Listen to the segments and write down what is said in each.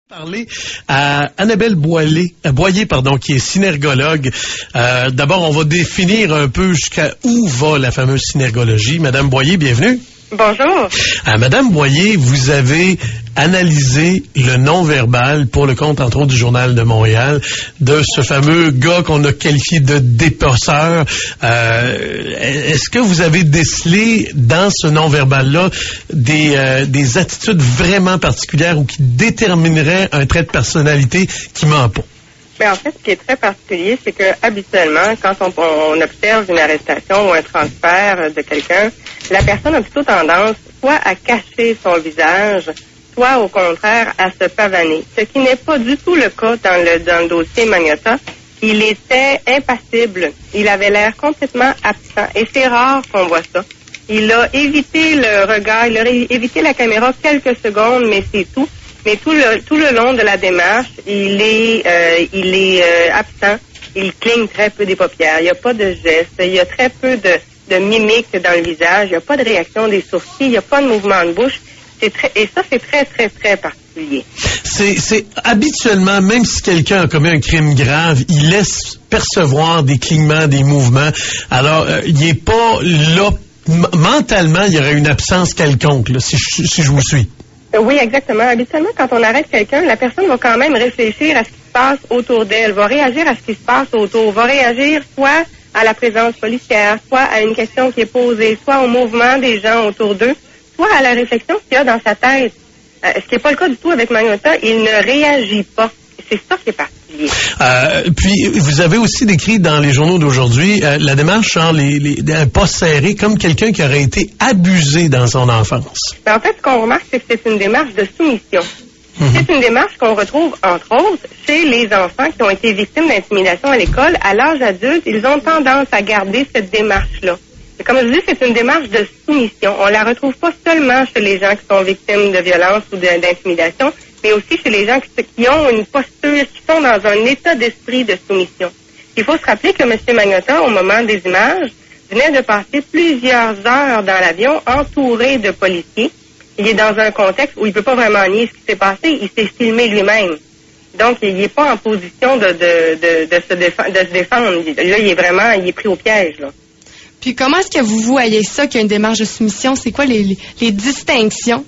Parler à Annabelle Boyer, qui est synergologue. D'abord, on va définir un peu jusqu'à où va la fameuse synergologie. Madame Boyer, bienvenue. Bonjour. Madame Boyer, vous avez analysé le non-verbal pour le compte, entre autres, du Journal de Montréal, de ce fameux gars qu'on a qualifié de dépeceur. Est-ce que vous avez décelé dans ce non-verbal-là des attitudes vraiment particulières ou qui détermineraient un trait de personnalité qui ment pas? Mais en fait, ce qui est très particulier, c'est que habituellement, quand on observe une arrestation ou un transfert de quelqu'un, la personne a plutôt tendance soit à cacher son visage, soit au contraire à se pavaner. Ce qui n'est pas du tout le cas dans le dossier Magnotta. Il était impassible. Il avait l'air complètement absent. Et c'est rare qu'on voit ça. Il a évité le regard, il a évité la caméra quelques secondes, mais c'est tout. Mais tout le long de la démarche, il est absent. Il cligne très peu des paupières. Il n'y a pas de gestes. Il y a très peu de mimique dans le visage. Il n'y a pas de réaction des sourcils. Il n'y a pas de mouvement de bouche. Et ça, c'est très, très, très particulier. C'est habituellement, même si quelqu'un a commis un crime grave, il laisse percevoir des clignements, des mouvements. Alors, il n'est pas là. Mentalement, il y aurait une absence quelconque, là, si je vous suis. Oui, exactement. Habituellement, quand on arrête quelqu'un, la personne va quand même réfléchir à ce qui se passe autour d'elle, va réagir à ce qui se passe autour, va réagir soit à la présence policière, soit à une question qui est posée, soit au mouvement des gens autour d'eux, soit à la réflexion qu'il y a dans sa tête. Ce qui n'est pas le cas du tout avec Magnotta, il ne réagit pas. C'est ça qui est particulier. Puis, vous avez aussi décrit dans les journaux d'aujourd'hui la démarche en un pas serré, comme quelqu'un qui aurait été abusé dans son enfance. Ben, en fait, ce qu'on remarque, c'est que c'est une démarche de soumission. C'est une démarche qu'on retrouve, entre autres, chez les enfants qui ont été victimes d'intimidation à l'école. À l'âge adulte, ils ont tendance à garder cette démarche-là. Et comme je dis, c'est une démarche de soumission. On la retrouve pas seulement chez les gens qui sont victimes de violence ou d'intimidation, mais aussi chez les gens qui ont une posture, qui sont dans un état d'esprit de soumission. Il faut se rappeler que M. Magnotta, au moment des images, venait de passer plusieurs heures dans l'avion entouré de policiers. Il est dans un contexte où il ne peut pas vraiment nier ce qui s'est passé. Il s'est filmé lui-même. Donc, il n'est pas en position de se défendre. Là, il est pris au piège, là. Puis, comment est-ce que vous voyez ça, qu'il y a une démarche de soumission? C'est quoi les distinctions?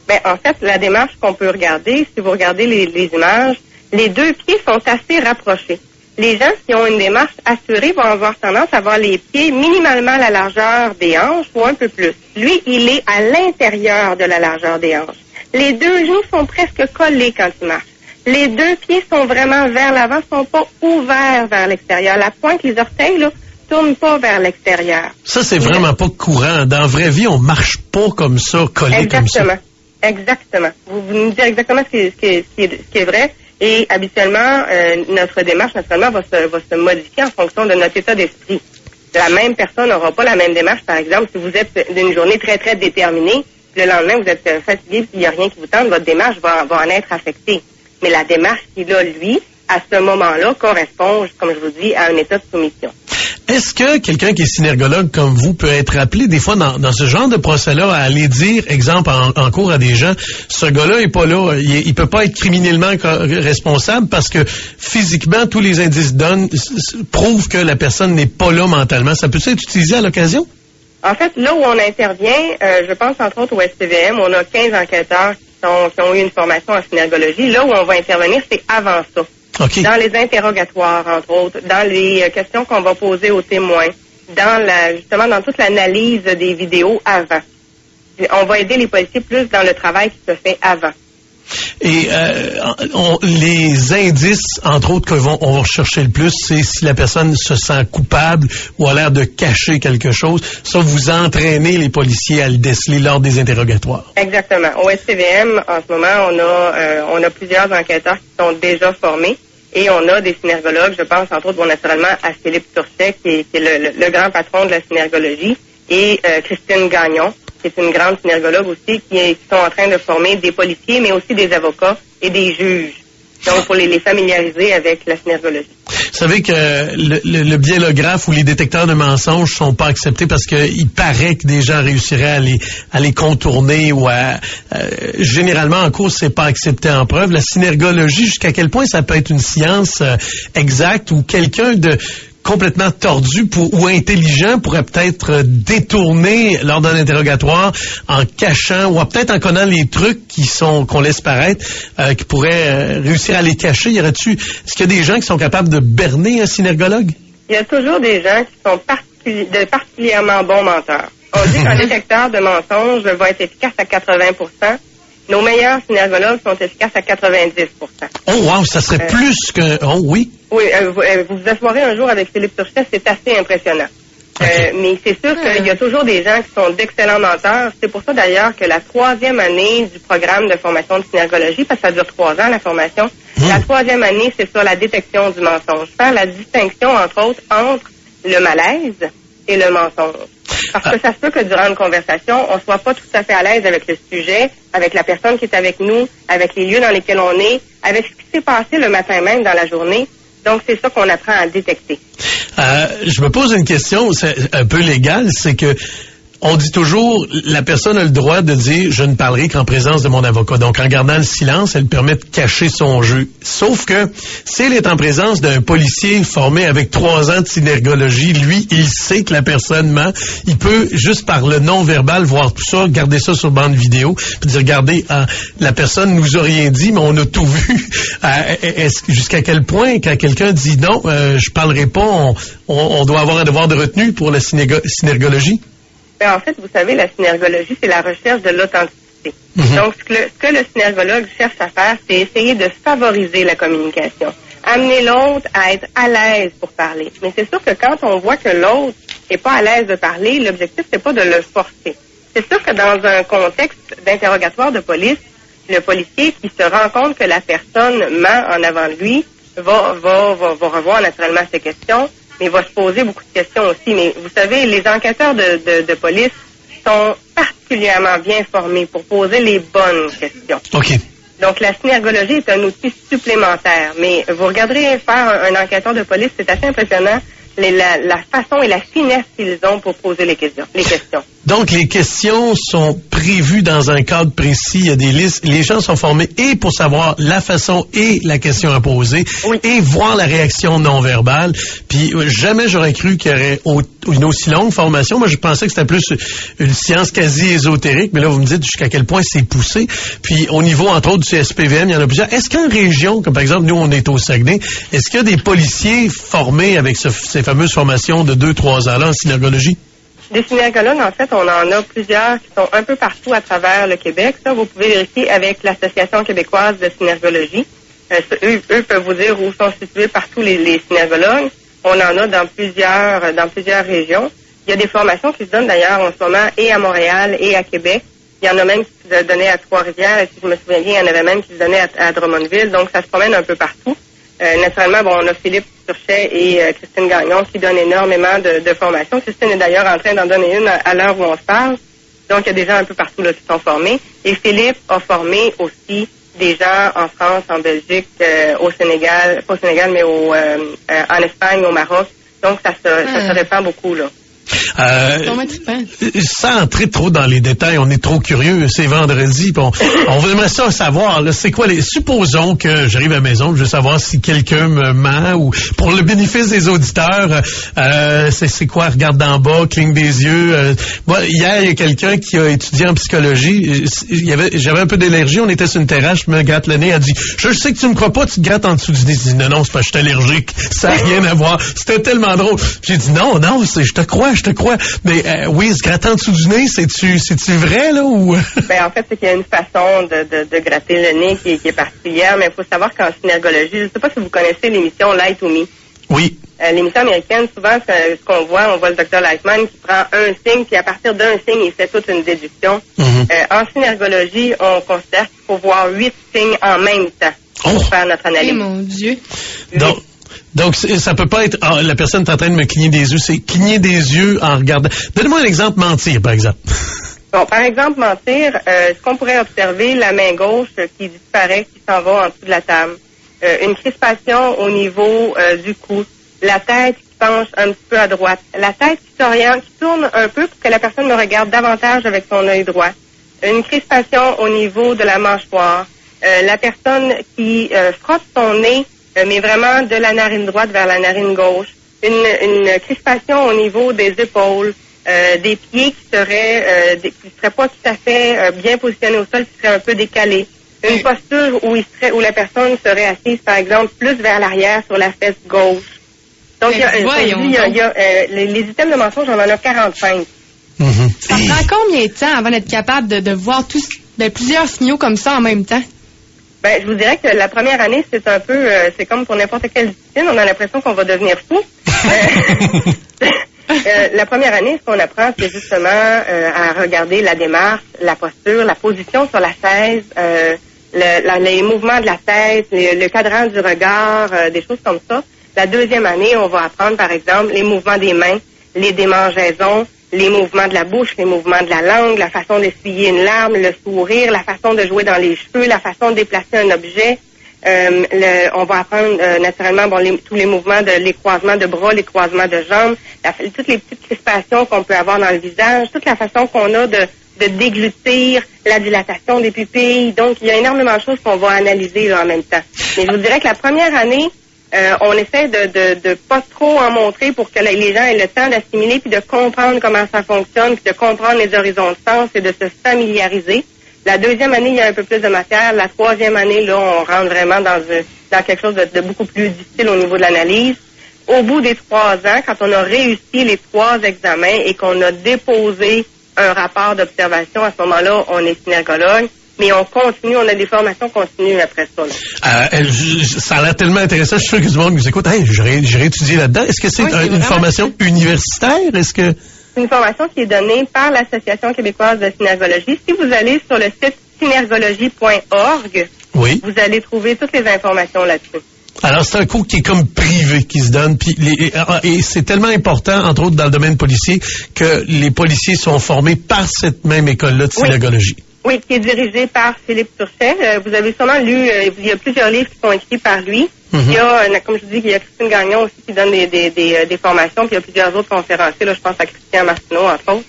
Ben, en fait, la démarche qu'on peut regarder, si vous regardez les images, les deux pieds sont assez rapprochés. Les gens qui ont une démarche assurée vont avoir tendance à avoir les pieds minimalement à la largeur des hanches ou un peu plus. Lui, il est à l'intérieur de la largeur des hanches. Les deux genoux sont presque collés quand il marche. Les deux pieds sont vraiment vers l'avant, sont pas ouverts vers l'extérieur. La pointe, les orteils, là, tournent pas vers l'extérieur. Ça, c'est vraiment pas courant. Dans la vraie vie, on marche pas comme ça, collé comme ça. Exactement. Vous nous dites exactement ce qui est vrai. Et habituellement, notre démarche, naturellement, va se modifier en fonction de notre état d'esprit. La même personne n'aura pas la même démarche, par exemple, si vous êtes d'une journée très, très déterminée, le lendemain, vous êtes fatigué, puis il n'y a rien qui vous tente, votre démarche va en être affectée. Mais la démarche qu'il a, lui, à ce moment-là, correspond, comme je vous dis, à un état de soumission. Est-ce que quelqu'un qui est synergologue comme vous peut être appelé des fois dans ce genre de procès-là à aller dire, exemple, en cours à des gens, ce gars-là est pas là, il peut pas être criminellement responsable parce que physiquement, tous les indices prouvent que la personne n'est pas là mentalement. Ça peut être utilisé à l'occasion? En fait, là où on intervient, je pense entre autres au SPVM, on a 15 enquêteurs qui ont eu une formation en synergologie. Là où on va intervenir, c'est avant ça. Okay. Dans les interrogatoires, entre autres, dans les questions qu'on va poser aux témoins, justement dans toute l'analyse des vidéos avant. On va aider les policiers plus dans le travail qui se fait avant. Et les indices, entre autres, on va rechercher le plus, c'est si la personne se sent coupable ou a l'air de cacher quelque chose. Ça, vous entraînez les policiers à le déceler lors des interrogatoires. Exactement. Au SPVM, en ce moment, on a plusieurs enquêteurs qui sont déjà formés. Et on a des synergologues, je pense, entre autres, naturellement, à Philippe Turchet, qui est le grand patron de la synergologie, et Christine Gagnon, qui est une grande synergologue aussi, qui sont en train de former des policiers, mais aussi des avocats et des juges. Donc, pour les familiariser avec la synergologie. Vous savez que le biélographe ou les détecteurs de mensonges sont pas acceptés parce qu'il paraît que des gens réussiraient à les contourner ou généralement en cours, c'est pas accepté en preuve. La synergologie, jusqu'à quel point ça peut être une science exacte ou quelqu'un de complètement tordu ou intelligent pourrait peut-être détourner lors d'un interrogatoire en cachant ou peut-être en connaissant les trucs qu'on laisse paraître, qui pourraient réussir à les cacher. Est-ce qu'il y a des gens qui sont capables de berner un synergologue? Il y a toujours des gens qui sont particulièrement bons menteurs. On dit qu'un détecteur de mensonges va être efficace à 80%. Nos meilleurs synergologues sont efficaces à 90%. Oh wow, ça serait plus que... Oh oui? Oui, vous vous asseoirez un jour avec Philippe Turchet, c'est assez impressionnant. Okay. Mais c'est sûr qu'il y a toujours des gens qui sont d'excellents menteurs. C'est pour ça d'ailleurs que la 3e année du programme de formation de synergologie, parce que ça dure 3 ans la formation, la 3e année, c'est sur la détection du mensonge. Faire la distinction, entre autres, entre le malaise et le mensonge. Parce que ça se peut que durant une conversation, on soit pas tout à fait à l'aise avec le sujet, avec la personne qui est avec nous, avec les lieux dans lesquels on est, avec ce qui s'est passé le matin même dans la journée. Donc, c'est ça qu'on apprend à détecter. Je me pose une question, c'est un peu légale, c'est que on dit toujours, la personne a le droit de dire « je ne parlerai qu'en présence de mon avocat ». Donc, en gardant le silence, elle permet de cacher son jeu. Sauf que, si elle est en présence d'un policier formé avec 3 ans de synergologie, lui, il sait que la personne ment. Il peut, juste par le non-verbal, voir tout ça, garder ça sur bande vidéo, puis dire « regardez, la personne nous a rien dit, mais on a tout vu ». Jusqu'à quel point, quand quelqu'un dit « non, je parlerai pas », on doit avoir un devoir de retenue pour la synergologie? En fait, vous savez, la synergologie, c'est la recherche de l'authenticité. Donc, ce que le synergologue cherche à faire, c'est essayer de favoriser la communication. Amener l'autre à être à l'aise pour parler. Mais c'est sûr que quand on voit que l'autre n'est pas à l'aise de parler, l'objectif, c'est pas de le forcer. C'est sûr que dans un contexte d'interrogatoire de police, le policier qui se rend compte que la personne ment en avant de lui va revoir naturellement ses questions, mais il va se poser beaucoup de questions aussi. Mais vous savez, les enquêteurs de police sont particulièrement bien formés pour poser les bonnes questions. OK. Donc, la synergologie est un outil supplémentaire. Mais vous regarderez faire un enquêteur de police, c'est assez impressionnant, la façon et la finesse qu'ils ont pour poser les questions. Donc, les questions sont prévues dans un cadre précis. Il y a des listes. Les gens sont formés et pour savoir la façon et la question à poser et voir la réaction non verbale. Puis, jamais j'aurais cru qu'il y aurait une aussi longue formation. Moi, je pensais que c'était plus une science quasi ésotérique, mais là, vous me dites jusqu'à quel point c'est poussé. Puis, au niveau, entre autres, du SPVM, il y en a plusieurs. Est-ce qu'en région, comme par exemple, nous, on est au Saguenay, est-ce qu'il y a des policiers formés avec ces fameuses formations de 2-3 ans là en synergologie? Des synergologues, en fait, on en a plusieurs qui sont un peu partout à travers le Québec. Ça, vous pouvez vérifier avec l'Association québécoise de synergologie. Eux peuvent vous dire où sont situés partout les synergologues. On en a dans plusieurs régions. Il y a des formations qui se donnent d'ailleurs en ce moment et à Montréal et à Québec. Il y en a même qui se donnaient à Trois-Rivières. Et si je me souviens bien, il y en avait même qui se donnaient à Drummondville. Donc, ça se promène un peu partout. Naturellement, on a Philippe Turchet et Christine Gagnon qui donnent énormément de formations. Christine est d'ailleurs en train d'en donner une à l'heure où on se parle. Donc, il y a des gens un peu partout là qui sont formés. Et Philippe a formé aussi des gens en France, en Belgique, au Sénégal, pas au Sénégal, mais en Espagne, au Maroc. Donc, ça se répand beaucoup, là. Sans entrer trop dans les détails, on est trop curieux, c'est vendredi, on aimerait ça savoir, là, c'est quoi supposons que j'arrive à la maison, je veux savoir si quelqu'un me ment, ou pour le bénéfice des auditeurs, c'est quoi, regarde d'en bas, cligne des yeux. Hier, il y a quelqu'un qui a étudié en psychologie, j'avais un peu d'allergie, on était sur une terrasse, je me gratte le nez, elle dit, je sais que tu me crois pas, tu te grattes en dessous du nez. Je dis, non, c'est pas, je suis allergique, ça n'a rien à voir. C'était tellement drôle. J'ai dit, non, je te crois. Mais oui, se gratter en dessous du nez, c'est-tu vrai, là, ou? En fait, c'est qu'il y a une façon de gratter le nez qui est particulière, mais il faut savoir qu'en synergologie, je ne sais pas si vous connaissez l'émission Lie to Me. Oui. L'émission américaine, souvent, c'est ce qu'on voit, on voit le Dr. Lightman qui prend un signe, puis à partir d'un signe, il fait toute une déduction. En synergologie, on considère qu'il faut voir 8 signes en même temps pour faire notre analyse. Eh mon Dieu! Donc, ça peut pas être, la personne est en train de me cligner des yeux, c'est cligner des yeux en regardant. Donnez-moi un exemple, mentir, par exemple. Bon, par exemple, mentir, ce qu'on pourrait observer, la main gauche qui disparaît, qui s'en va en dessous de la table. une crispation au niveau du cou, la tête qui penche un petit peu à droite, la tête qui s'oriente, qui tourne un peu pour que la personne me regarde davantage avec son œil droit, une crispation au niveau de la mâchoire, la personne qui frotte son nez, mais vraiment de la narine droite vers la narine gauche, une crispation au niveau des épaules, des pieds qui seraient pas tout à fait bien positionnés au sol, qui seraient un peu décalés. Une posture où la personne serait assise, par exemple, plus vers l'arrière sur la fesse gauche. Donc, il y a les items de mensonge, on en a 45. Mm-hmm. Ça prend combien de temps avant d'être capable de voir plusieurs signaux comme ça en même temps? Ben, je vous dirais que la première année, c'est un peu, c'est comme pour n'importe quelle discipline, on a l'impression qu'on va devenir fou. La première année, ce qu'on apprend, c'est justement à regarder la démarche, la posture, la position sur la chaise, les mouvements de la tête, le cadran du regard, des choses comme ça. La deuxième année, on va apprendre, par exemple, les mouvements des mains, les démangeaisons, les mouvements de la bouche, les mouvements de la langue, la façon d'essuyer une larme, le sourire, la façon de jouer dans les cheveux, la façon de déplacer un objet. On va apprendre naturellement tous les mouvements les croisements de bras, les croisements de jambes, toutes les petites crispations qu'on peut avoir dans le visage, toute la façon qu'on a de déglutir, la dilatation des pupilles. Donc, il y a énormément de choses qu'on va analyser là, en même temps. Mais je vous dirais que la première année, on essaie de pas trop en montrer pour que les gens aient le temps d'assimiler puis de comprendre comment ça fonctionne, puis de comprendre les horizons de sens et de se familiariser. La deuxième année, il y a un peu plus de matière. La troisième année, là, on rentre vraiment dans quelque chose de beaucoup plus difficile au niveau de l'analyse. Au bout des 3 ans, quand on a réussi les 3 examens et qu'on a déposé un rapport d'observation, à ce moment-là, on est synergologue. Mais on continue, on a des formations continues après ça. Ça a l'air tellement intéressant. Je suis sûr que du monde nous écoute. Hey, j'irai étudier là-dedans. Est-ce que c'est une formation universitaire? Est-ce que... C'est une formation qui est donnée par l'Association québécoise de synergologie. Si vous allez sur le site synergologie.org, oui, vous allez trouver toutes les informations là-dessus. Alors, c'est un cours qui est comme privé, qui se donne. Puis et c'est tellement important, entre autres dans le domaine policier, que les policiers sont formés par cette même école-là de synergologie. Oui, qui est dirigé par Philippe Turchet. Vous avez sûrement lu, il y a plusieurs livres qui sont écrits par lui. Mm-hmm. Il y a, comme je vous dis, il y a Christine Gagnon aussi qui donne des formations, puis il y a plusieurs autres conférenciers. Là, je pense à Christian Martineau, entre autres.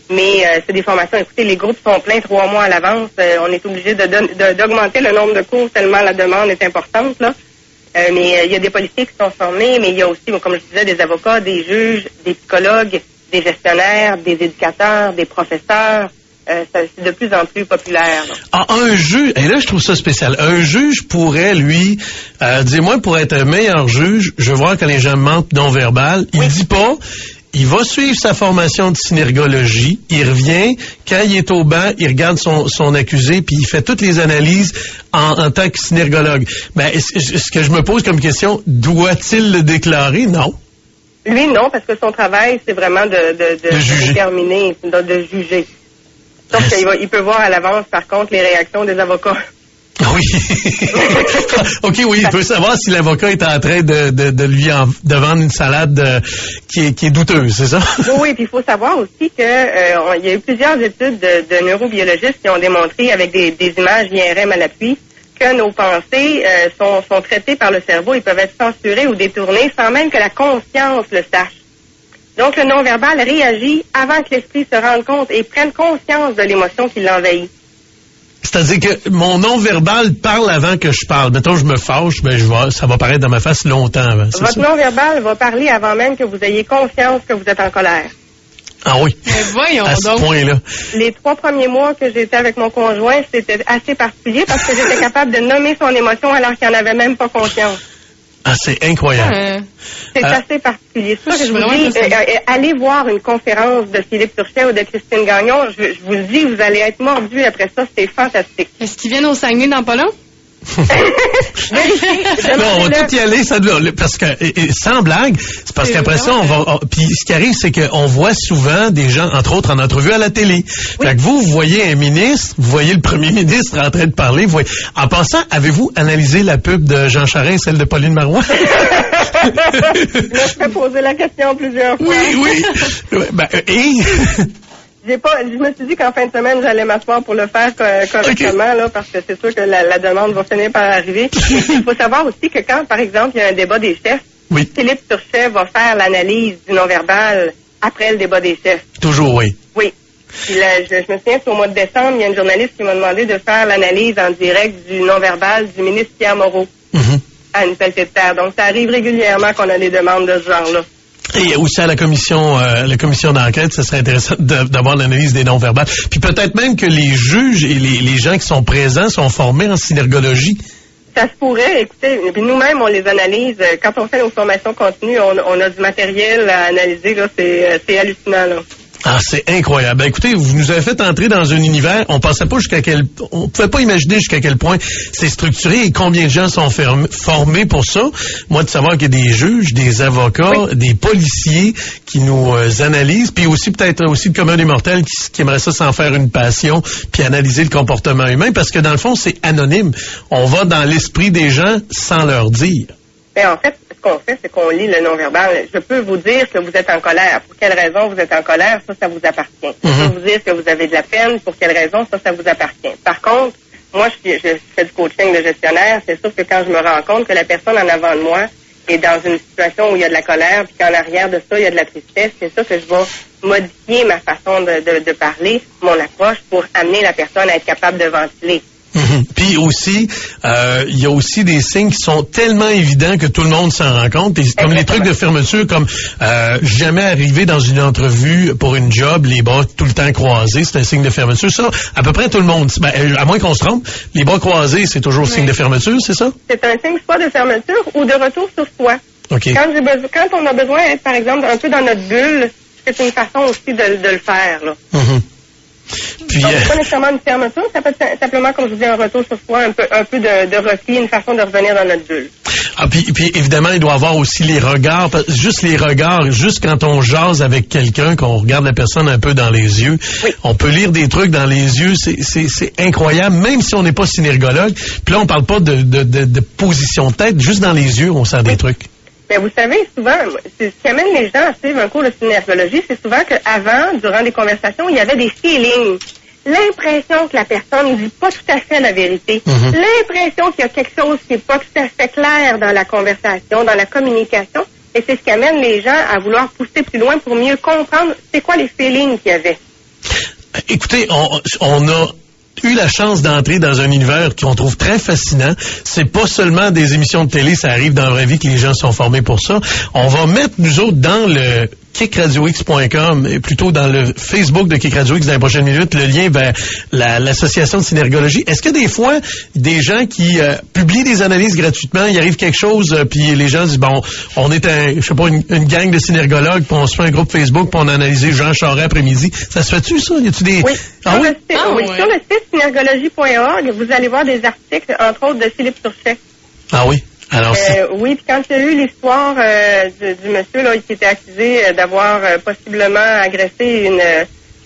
Mais c'est des formations. Écoutez, les groupes sont pleins 3 mois à l'avance. On est obligé d'augmenter le nombre de cours tellement la demande est importante, là. Mais il y a des policiers qui sont formés, mais il y a aussi, comme je disais, des avocats, des juges, des psychologues, des gestionnaires, des éducateurs, des professeurs. C'est de plus en plus populaire. Un juge, et là je trouve ça spécial, un juge pourrait, lui, dire, moi, pour être un meilleur juge, je veux voir quand les gens mentent non-verbal, il dit pas, il va suivre sa formation de synergologie, il revient, quand il est au banc, il regarde son accusé, puis il fait toutes les analyses en tant que synergologue. Ben, ce que je me pose comme question, doit-il le déclarer? Non. Lui, non, parce que son travail, c'est vraiment de déterminer, de juger. Sauf qu'il peut voir à l'avance, par contre, les réactions des avocats. Oui. OK, oui, il peut savoir si l'avocat est en train de lui vendre une salade qui est douteuse, c'est ça? Oui, puis il faut savoir aussi que il y a eu plusieurs études de neurobiologistes qui ont démontré avec des images IRM à l'appui que nos pensées sont traitées par le cerveau, ils peuvent être censurés ou détournés sans même que la conscience le sache. Donc, le non-verbal réagit avant que l'esprit se rende compte et prenne conscience de l'émotion qui l'envahit. C'est-à-dire que mon non-verbal parle avant que je parle. Mettons, je me fâche, ben ça va paraître dans ma face longtemps avant. Votre non-verbal va parler avant même que vous ayez conscience que vous êtes en colère. Ah oui. Mais voyons à ce point-là. Les 3 premiers mois que j'étais avec mon conjoint, c'était assez particulier parce que j'étais capable de nommer son émotion alors qu'il n'en avait même pas conscience. Ah, c'est incroyable. C'est assez particulier. Ça, je vous dis, allez voir une conférence de Philippe Turchet ou de Christine Gagnon. Je vous le dis, vous allez être mordus après ça. C'est fantastique. Est-ce qu'ils viennent au Saguenay dans pas long? Non, on va tout y aller, ça doit, parce que, sans blague, c'est parce qu'après ça, puis ce qui arrive, c'est qu'on voit souvent des gens, entre autres, en entrevue à la télé. Oui. Fait que vous voyez un ministre, vous voyez le premier ministre en train de parler, en passant, avez-vous analysé la pub de Jean Charest, celle de Pauline Marois? Je me suis posé la question plusieurs fois. Oui. Ben, Je me suis dit qu'en fin de semaine, j'allais m'asseoir pour le faire correctement, là, parce que c'est sûr que la demande va finir par arriver. Il faut savoir aussi que quand, par exemple, il y a un débat des chefs, oui. Philippe Turchet va faire l'analyse du non-verbal après le débat des chefs. Toujours, oui. Oui. Puis là, je me souviens qu'au mois de décembre, il y a une journaliste qui m'a demandé de faire l'analyse en direct du non-verbal du ministre Pierre Moreau à une pelletée de terre. Donc, ça arrive régulièrement qu'on a des demandes de ce genre-là. Et aussi à la commission d'enquête, ça serait intéressant d'avoir l'analyse des non-verbales. Puis peut-être même que les juges et les gens qui sont présents sont formés en synergologie. Ça se pourrait, écoutez, nous-mêmes, on les analyse. Quand on fait nos formations continues, on a du matériel à analyser, là, c'est hallucinant, là. Ah, c'est incroyable. Ben, écoutez, vous nous avez fait entrer dans un univers, on pouvait pas imaginer jusqu'à quel point c'est structuré et combien de gens sont formés pour ça. Moi, de savoir qu'il y a des juges, des avocats, des policiers qui nous analysent, puis aussi peut-être aussi le commun des mortels qui aimerait ça s'en faire une passion, puis analyser le comportement humain, parce que dans le fond, c'est anonyme. On va dans l'esprit des gens sans leur dire. Ben, en fait, ce qu'on fait, c'est qu'on lit le non-verbal. Je peux vous dire que vous êtes en colère. Pour quelle raison vous êtes en colère, ça vous appartient. Je peux vous dire que vous avez de la peine. Pour quelle raison, ça vous appartient. Par contre, moi, je fais du coaching de gestionnaire. C'est sûr que quand je me rends compte que la personne en avant de moi est dans une situation où il y a de la colère, puis qu'en arrière de ça, il y a de la tristesse, c'est sûr que je vais modifier ma façon de parler, mon approche, pour amener la personne à être capable de ventiler. Puis aussi, il y a aussi des signes qui sont tellement évidents que tout le monde s'en rend compte. Et comme les trucs de fermeture, comme jamais arriver dans une entrevue pour une job, les bras tout le temps croisés, c'est un signe de fermeture. Ça, à peu près tout le monde, à moins qu'on se trompe, les bras croisés, c'est toujours signe de fermeture, c'est ça? C'est un signe soit de fermeture ou de retour sur soi. Okay. Quand on a besoin d'être, par exemple, un peu dans notre bulle, c'est une façon aussi de le faire, là. Puis, donc, c'est pas nécessairement une fermeture, ça peut être simplement, comme je vous dis, un retour sur soi, un peu de repli, une façon de revenir dans notre bulle. Ah, puis évidemment, il doit y avoir aussi les regards, juste les regards, juste quand on jase avec quelqu'un, qu'on regarde la personne un peu dans les yeux, on peut lire des trucs dans les yeux, c'est incroyable, même si on n'est pas synergologue. Puis là, on parle pas de position de tête, juste dans les yeux, on sent des trucs. Ben, vous savez, souvent, ce qui amène les gens à suivre un cours de synergologie, c'est souvent qu'avant, durant des conversations, il y avait des feelings. L'impression que la personne ne dit pas tout à fait la vérité. L'impression qu'il y a quelque chose qui n'est pas tout à fait clair dans la conversation, dans la communication. Et c'est ce qui amène les gens à vouloir pousser plus loin pour mieux comprendre c'est quoi les feelings qu'il y avait. Écoutez, on a eu la chance d'entrer dans un univers qu'on trouve très fascinant. C'est pas seulement des émissions de télé, ça arrive dans la vraie vie que les gens sont formés pour ça. On va mettre, nous autres, dans le kickradiox.com et plutôt dans le Facebook de Kick Radio X dans les prochaines minutes, le lien vers l'association de synergologie. Est-ce que des fois, des gens qui publient des analyses gratuitement, il arrive quelque chose, puis les gens disent, bon, on est une gang de synergologues, puis on se fait un groupe Facebook, puis on a analysé Jean Charest après-midi. Ça se fait-tu, ça? Y a-tu des... Oui. Sur le site synergologie.org, vous allez voir des articles, entre autres, de Philippe Turchet. Ah oui? Alors, oui, puis quand il y a eu l'histoire du monsieur là, qui était accusé d'avoir possiblement agressé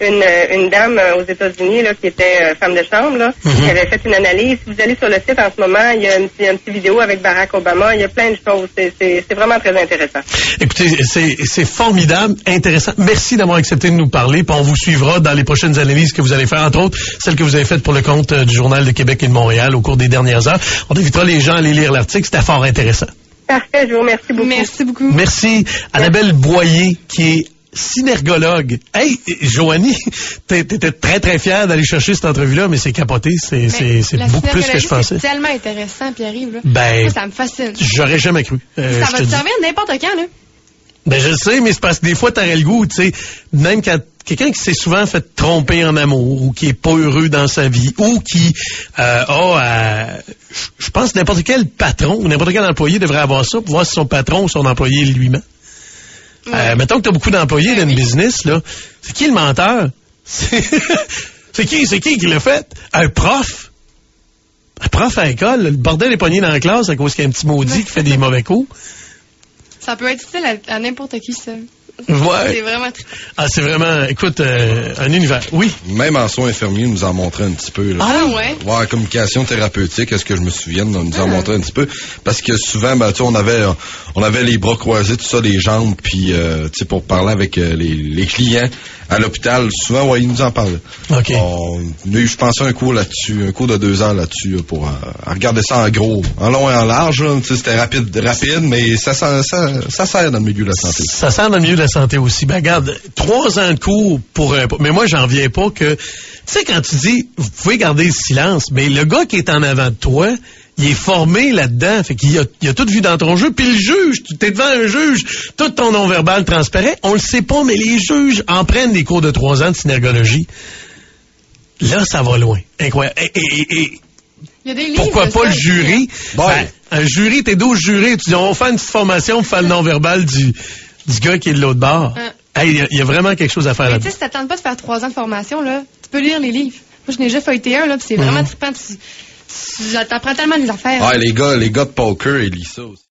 une dame aux États-Unis là, qui était femme de chambre, là, qui avait fait une analyse. Si vous allez sur le site en ce moment, il y a une petite vidéo avec Barack Obama. Il y a plein de choses. C'est vraiment très intéressant. Écoutez, c'est formidable, intéressant. Merci d'avoir accepté de nous parler. Puis on vous suivra dans les prochaines analyses que vous allez faire, entre autres celles que vous avez faites pour le compte du Journal de Québec et de Montréal au cours des dernières heures. On invitera les gens à aller lire l'article. C'était fort intéressant. Parfait, je vous remercie beaucoup. Merci beaucoup. Merci. Annabelle Boyer, qui est synergologue. Hey, Joanie, t'étais très, très fière d'aller chercher cette entrevue-là, mais c'est capoté. C'est beaucoup plus que je pensais. C'est tellement intéressant, Pierre-Yves. Là. Ben, moi, ça me fascine. J'aurais jamais cru. Ça va te servir n'importe quand, là. Ben, je sais, mais c'est parce que des fois, t'aurais le goût, tu sais, même quand quelqu'un qui s'est souvent fait tromper en amour, ou qui est pas heureux dans sa vie, ou qui je pense que n'importe quel patron, ou n'importe quel employé devrait avoir ça pour voir si son patron ou son employé lui-même. Mettons que tu as beaucoup d'employés dans une business, là. C'est qui le menteur? C'est qui l'a fait? Un prof. Un prof à l'école. Le bordel est pogné dans la classe à cause qu'il y a un petit maudit qui fait des mauvais coups. Ça peut être utile à n'importe qui, ça. Ouais. C'est vraiment trippant. Ah, c'est vraiment, écoute, un univers. Oui. Même en soins infirmiers, nous en montrait un petit peu. Là. Ah ouais? Ouais, communication thérapeutique, est-ce que je me souvienne, on nous en montrait un petit peu. Parce que souvent, ben, tu sais, on avait les bras croisés, tout ça, les jambes, puis, tu sais, pour parler avec les clients à l'hôpital, souvent, ouais, ils nous en parlaient. OK. Je pensais un cours là-dessus, un cours de 2 heures là-dessus, là, pour regarder ça en gros, en long et en large, là, tu sais, c'était rapide, mais ça sert dans le milieu de la santé. Ça sert dans le milieu de la santé aussi. Ben, regarde, 3 ans de cours mais moi, j'en viens pas que, tu sais, quand tu dis, vous pouvez garder le silence, mais le gars qui est en avant de toi, il est formé là-dedans, fait qu'il a tout vu dans ton jeu, puis le juge, t'es devant un juge, tout ton non-verbal transparaît, on le sait pas, mais les juges en prennent des cours de 3 ans de synergologie. Là, ça va loin. Incroyable. Et Il y a des livres pourquoi de pas ça le aussi, jury? Bon. Ben, un jury, t'es 12 jurés, tu dis, on va faire une petite formation pour faire le non-verbal du gars qui est de l'autre bord. Hey, il y a vraiment quelque chose à faire Mais là-dedans. tu sais, si t'attends pas de faire 3 ans de formation, là, tu peux lire les livres. Moi, je n'ai déjà feuilleté un, là, puis c'est vraiment trippant. T'apprends tellement des affaires. Ouais, les gars de poker, ils lisent ça aussi.